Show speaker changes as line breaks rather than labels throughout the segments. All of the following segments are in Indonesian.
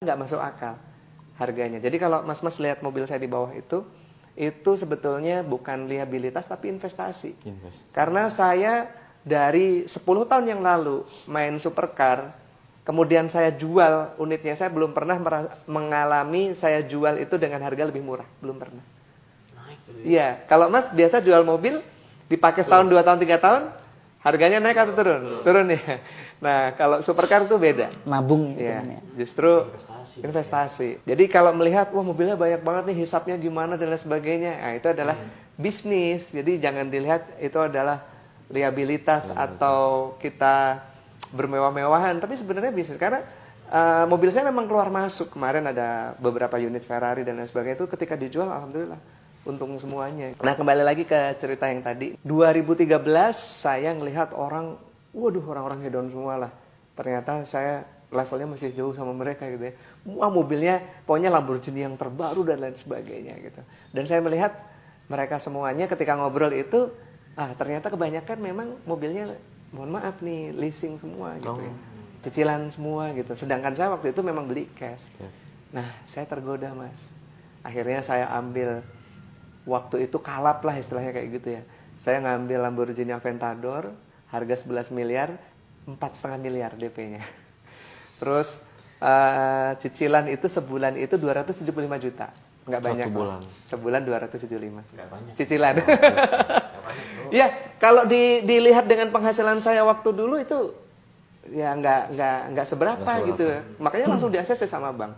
nggak masuk akal harganya. Jadi kalau mas-mas lihat mobil saya di bawah itu sebetulnya bukan liabilitas tapi investasi. Karena saya dari 10 tahun yang lalu main supercar, kemudian saya jual unitnya, saya belum pernah mengalami saya jual itu dengan harga lebih murah, belum pernah. Iya, kalau mas biasa jual mobil dipakai setahun, 2 tahun, 3 tahun, harganya naik atau turun? Turun ya. Nah, kalau supercar itu beda.
Nabung gitu
ya,
kan ya.
Justru investasi. Jadi kalau melihat, wah mobilnya banyak banget nih, hisapnya gimana dan lain sebagainya. Nah, itu adalah bisnis. Jadi jangan dilihat itu adalah liabilitas atau kita bermewah-mewahan. Tapi sebenarnya bisnis. Karena mobil saya memang keluar masuk. Kemarin ada beberapa unit Ferrari dan lain sebagainya itu ketika dijual, alhamdulillah untung semuanya. Nah, kembali lagi ke cerita yang tadi. 2013 saya ngelihat orang, waduh orang-orang hedon semua lah. Ternyata saya levelnya masih jauh sama mereka gitu ya. Wah mobilnya pokoknya Lamborghini yang terbaru dan lain sebagainya gitu. Dan saya melihat mereka semuanya ketika ngobrol itu, ternyata kebanyakan memang mobilnya, mohon maaf nih, leasing semua gitu ya. Cicilan semua gitu. Sedangkan saya waktu itu memang beli cash. Nah, saya tergoda mas. Akhirnya saya ambil, waktu itu kalap lah istilahnya kayak gitu ya. Saya ngambil Lamborghini Aventador, harga 11 miliar, 4,5 miliar DP-nya. Terus cicilan itu sebulan itu 275 juta. Enggak banyak.
Bulan.
Sebulan 275.
Enggak banyak.
Cicilan. Iya, kalau dilihat dengan penghasilan saya waktu dulu itu ya enggak seberapa gitu. Makanya langsung di-ACC sama bank.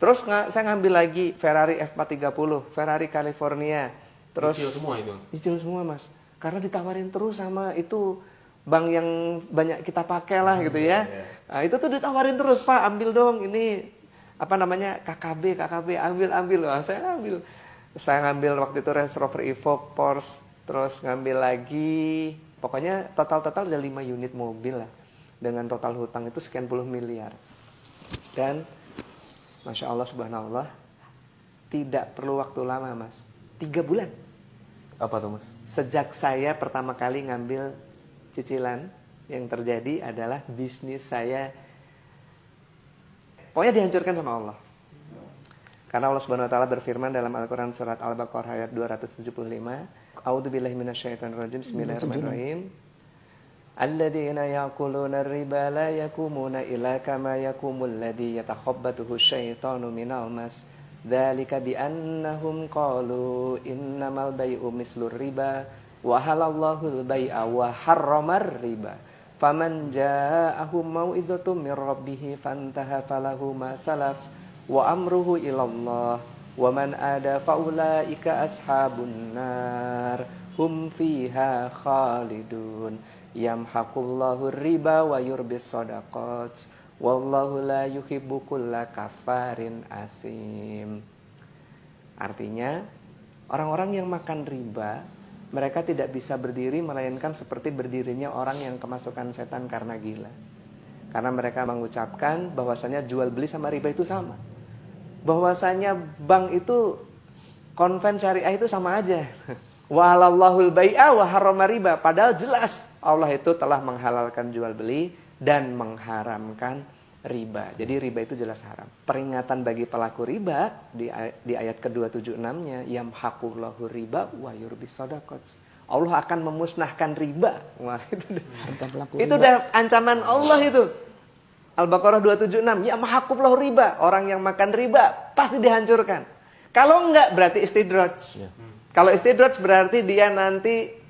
Terus saya ngambil lagi Ferrari F430, Ferrari California. Terus
cicil semua itu.
Cicil semua, Mas. Karena ditawarin terus sama itu bank yang banyak kita pakai lah gitu ya. Nah, itu tuh ditawarin terus, Pak, ambil dong ini apa namanya KKB, ambil. Wah, saya ambil. Saya ngambil waktu itu Range Rover Evoque, Porsche, terus ngambil lagi. Pokoknya total ada 5 unit mobil lah. Dengan total hutang itu sekian puluh miliar. Dan Masya Allah, subhanallah, tidak perlu waktu lama, Mas. 3 bulan.
Apa tuh, Mas?
Sejak saya pertama kali ngambil cicilan, yang terjadi adalah bisnis saya pokoknya dihancurkan sama Allah. Karena Allah Subhanahu wa taala berfirman dalam Al-Qur'an surat Al-Baqarah ayat 275, A'udzubillahi minasyaitonirrajim. Bismillahirrahmanirrahim. Alladzina ya'kuluna ar-riba la yakumuna illa kama yakumul ladzi yatakhabbathu asyaitanu minal mas. Dzalika bi annahum qalu innamal bai'u mislur riba wa halallahu al-bai'a wa harramar riba. Faman ja'ahu mau'izatun mir rabbih fantaha falahu ma salaf wa amruhu ilallah wa man ada faulaika ashabun nar hum fiha khalidun yamhaqullahu riba wa yurbis shadaqat wallahu la yuhibbu kulla kafarin asim. Artinya orang-orang yang makan riba, mereka tidak bisa berdiri melainkan seperti berdirinya orang yang kemasukan setan karena gila. Karena mereka mengucapkan bahwasanya jual beli sama riba itu sama. Bahwasanya bank itu konven syariah itu sama aja. Wa halallahul bai'a wa harrama riba. Padahal jelas Allah itu telah menghalalkan jual beli dan mengharamkan riba. Jadi riba itu jelas haram. Peringatan bagi pelaku riba di ayat ke-276-nya, yamhaqullahu riba wa yurbis shadaqat. Allah akan memusnahkan riba. Wah, itu udah ancaman Allah itu. Al-Baqarah 276, yamhaqullahu riba. Orang yang makan riba pasti dihancurkan. Kalau enggak berarti istidraj. Kalau istidraj berarti dia nanti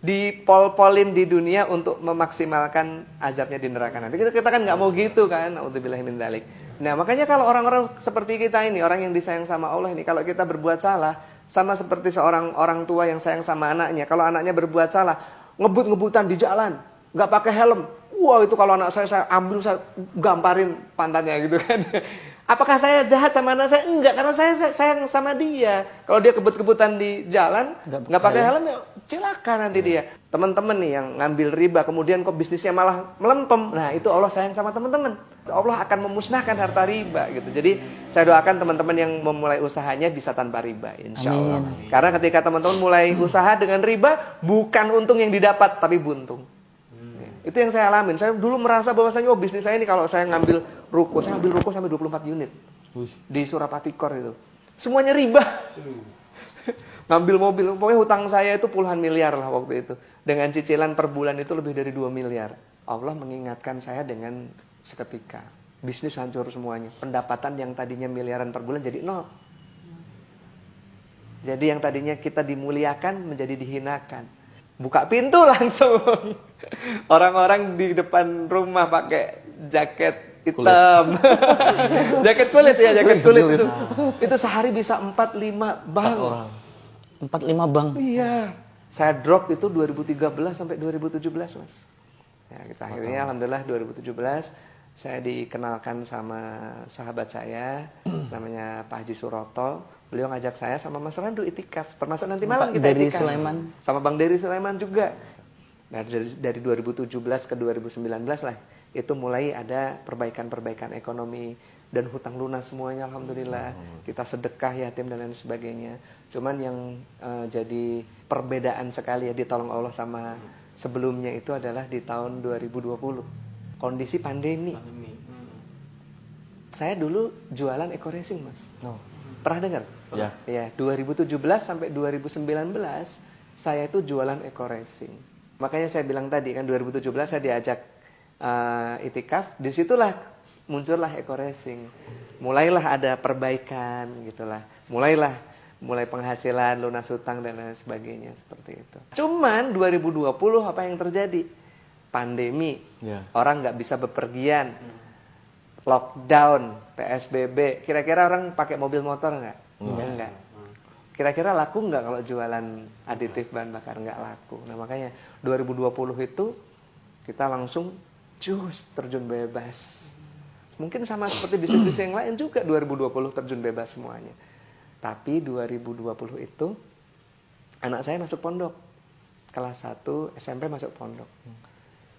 dipol-polin di dunia untuk memaksimalkan azabnya di neraka nanti. Kita kan nggak mau gitu kan. Auzubillahi min dzalik. Nah, makanya kalau orang-orang seperti kita ini, orang yang disayang sama Allah ini, kalau kita berbuat salah, sama seperti seorang orang tua yang sayang sama anaknya. Kalau anaknya berbuat salah, ngebut-ngebutan di jalan, nggak pakai helm. Wah, itu kalau anak saya ambil, saya gamparin pantatnya gitu kan. Apakah saya jahat sama anak saya? Enggak, karena saya sayang sama dia. Kalau dia kebut-kebutan di jalan, nggak pakai helm, ya celaka nanti dia. Teman-teman nih yang ngambil riba, kemudian kok bisnisnya malah melempem. Nah, itu Allah sayang sama teman-teman. Allah akan memusnahkan harta riba gitu. Jadi saya doakan teman-teman yang memulai usahanya bisa tanpa riba, insya Allah. Karena ketika teman-teman mulai usaha dengan riba, bukan untung yang didapat, tapi buntung. Itu yang saya alamin. Saya dulu merasa bahwasanya bisnis saya ini kalau saya ngambil ruko, saya ambil ruko sampai 24 unit. Di Surapati Core itu. Semuanya riba. Ngambil mobil, pokoknya hutang saya itu puluhan miliar lah waktu itu. Dengan cicilan per bulan itu lebih dari 2 miliar. Allah mengingatkan saya dengan seketika. Bisnis hancur semuanya. Pendapatan yang tadinya miliaran per bulan jadi nol. Jadi yang tadinya kita dimuliakan menjadi dihinakan. Buka pintu langsung. Orang-orang di depan rumah pakai jaket hitam. Jaket kulit ya, jaket kulit itu. Itu sehari bisa 4-5 bang.
4-5 bang.
Iya. Saya drop itu 2013 sampai 2017, Mas. Ya, kita akhirnya alhamdulillah 2017 saya dikenalkan sama sahabat saya namanya Pak Haji Suroto. Beliau ngajak saya sama Mas Randu itikaf. Termasuk nanti malam kita
dari
itikaf.
Sulaiman.
Sama Bang Dery Sulaiman juga. Nah, dari 2017 ke 2019 lah. Itu mulai ada perbaikan-perbaikan ekonomi dan hutang lunas semuanya alhamdulillah. Kita sedekah yatim dan lain sebagainya. Cuman yang jadi perbedaan sekali ya ditolong Allah sama sebelumnya itu adalah di tahun 2020. Kondisi pandemi. Saya dulu jualan eco racing, Mas. Pernah dengar?
Ya.
Ya, 2017 sampai 2019 saya itu jualan eco racing. Makanya saya bilang tadi kan 2017 saya diajak itikaf, disitulah muncullah eco racing. Mulailah ada perbaikan gitulah. Mulai penghasilan, lunas hutang dan lain sebagainya seperti itu. Cuman 2020 apa yang terjadi? Pandemi.
Ya.
Orang nggak bisa bepergian. Lockdown, PSBB. Kira-kira orang pakai mobil motor nggak? Enggak. Kira-kira laku nggak kalau jualan aditif bahan bakar? Nggak laku. Nah makanya 2020 itu kita langsung terjun bebas. Mungkin sama seperti bisnis-bisnis yang lain juga 2020 terjun bebas semuanya. Tapi 2020 itu anak saya masuk pondok. Kelas 1 SMP masuk pondok.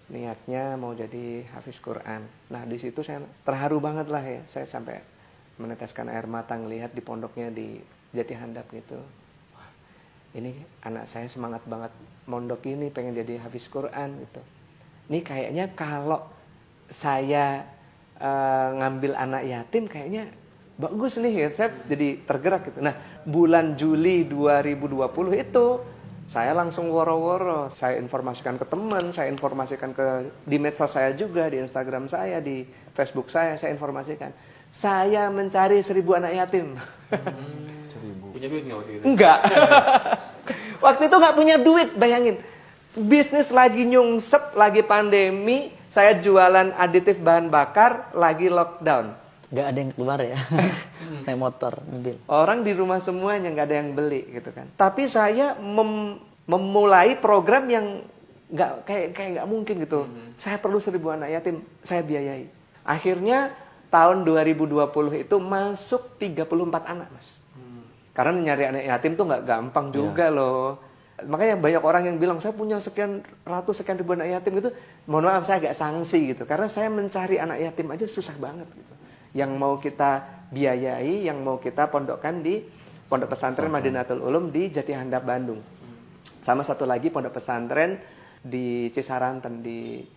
Niatnya mau jadi hafiz Quran. Nah di situ saya terharu banget lah ya. Saya sampai meneteskan air mata ngelihat di pondoknya di Jati Handap gitu. Wah, ini anak saya semangat banget mondok ini pengen jadi hafiz Quran gitu. Ini kayaknya kalau saya ngambil anak yatim kayaknya bagus nih ya. Saya jadi tergerak gitu. Nah bulan Juli 2020 itu saya langsung woro-woro, saya informasikan ke teman, saya informasikan di medsos saya juga, di Instagram saya, di Facebook saya informasikan. Saya mencari 1000 anak yatim.
1000.
Punya duit nggak waktu itu?
Enggak. Waktu itu nggak punya duit, bayangin. Bisnis lagi nyungsep, lagi pandemi, saya jualan aditif bahan bakar, lagi lockdown.
Nggak ada yang keluar ya. Naik motor, mobil.
Orang di rumah semuanya nggak ada yang beli gitu kan. Tapi saya memulai program yang kayak nggak mungkin gitu. Saya perlu 1000 anak yatim, saya biayai. Akhirnya tahun 2020 itu masuk 34 anak, Mas. Karena nyari anak yatim tuh nggak gampang juga loh. Makanya banyak orang yang bilang saya punya sekian ribu anak yatim gitu. Mohon maaf saya agak sanksi gitu. Karena saya mencari anak yatim aja susah banget gitu. Yang mau kita biayai, yang mau kita pondokkan di Pondok Pesantren Madinatul Ulum di Jati Handap, Bandung. Sama satu lagi pondok pesantren di Cisaranten di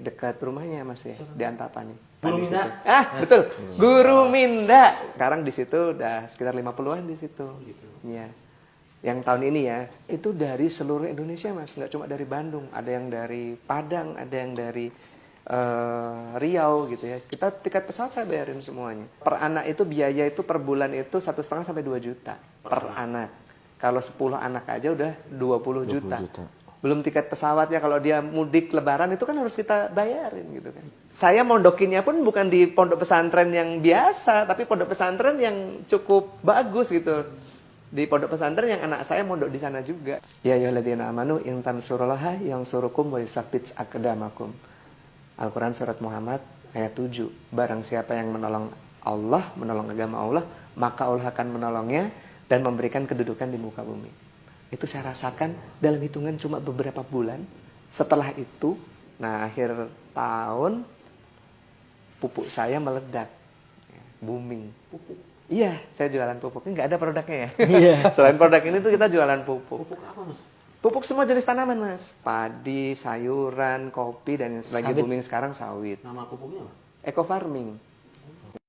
dekat rumahnya Mas ya, di Antapani.
Guru Minda.
Betul. Guru Minda. Sekarang di situ udah sekitar 50-an di situ.
Gitu.
Iya. Yang tahun ini ya, itu dari seluruh Indonesia Mas, nggak cuma dari Bandung, ada yang dari Padang, ada yang dari Riau gitu ya. Kita tiket pesawat saya bayarin semuanya. Per anak itu biaya itu per bulan itu 1,5 sampai 2 juta per anak. Kalau 10 anak aja udah 20 juta. Belum tiket pesawatnya, kalau dia mudik lebaran itu kan harus kita bayarin gitu kan. Saya mondokinnya pun bukan di pondok pesantren yang biasa, tapi pondok pesantren yang cukup bagus gitu. Di pondok pesantren yang anak saya mondok di sana juga. Ya ayyuhalladzina amanu in tansurullaha yansurukum wa yusabbit aqdamakum. Al-Quran Surat Muhammad ayat 7. Barang siapa yang menolong Allah, menolong agama Allah, maka Allah akan menolongnya dan memberikan kedudukan di muka bumi. Itu saya rasakan dalam hitungan cuma beberapa bulan. Setelah itu, nah akhir tahun, pupuk saya meledak. Booming. Pupuk? Iya, saya jualan pupuk. Ini nggak ada produknya ya. Selain produk ini tuh kita jualan pupuk.
Pupuk apa Mas?
Pupuk semua jenis tanaman, Mas. Padi, sayuran, kopi, dan yang lagi
Sawit.
booming sekarang sawit.
Nama pupuknya apa?
Eco farming.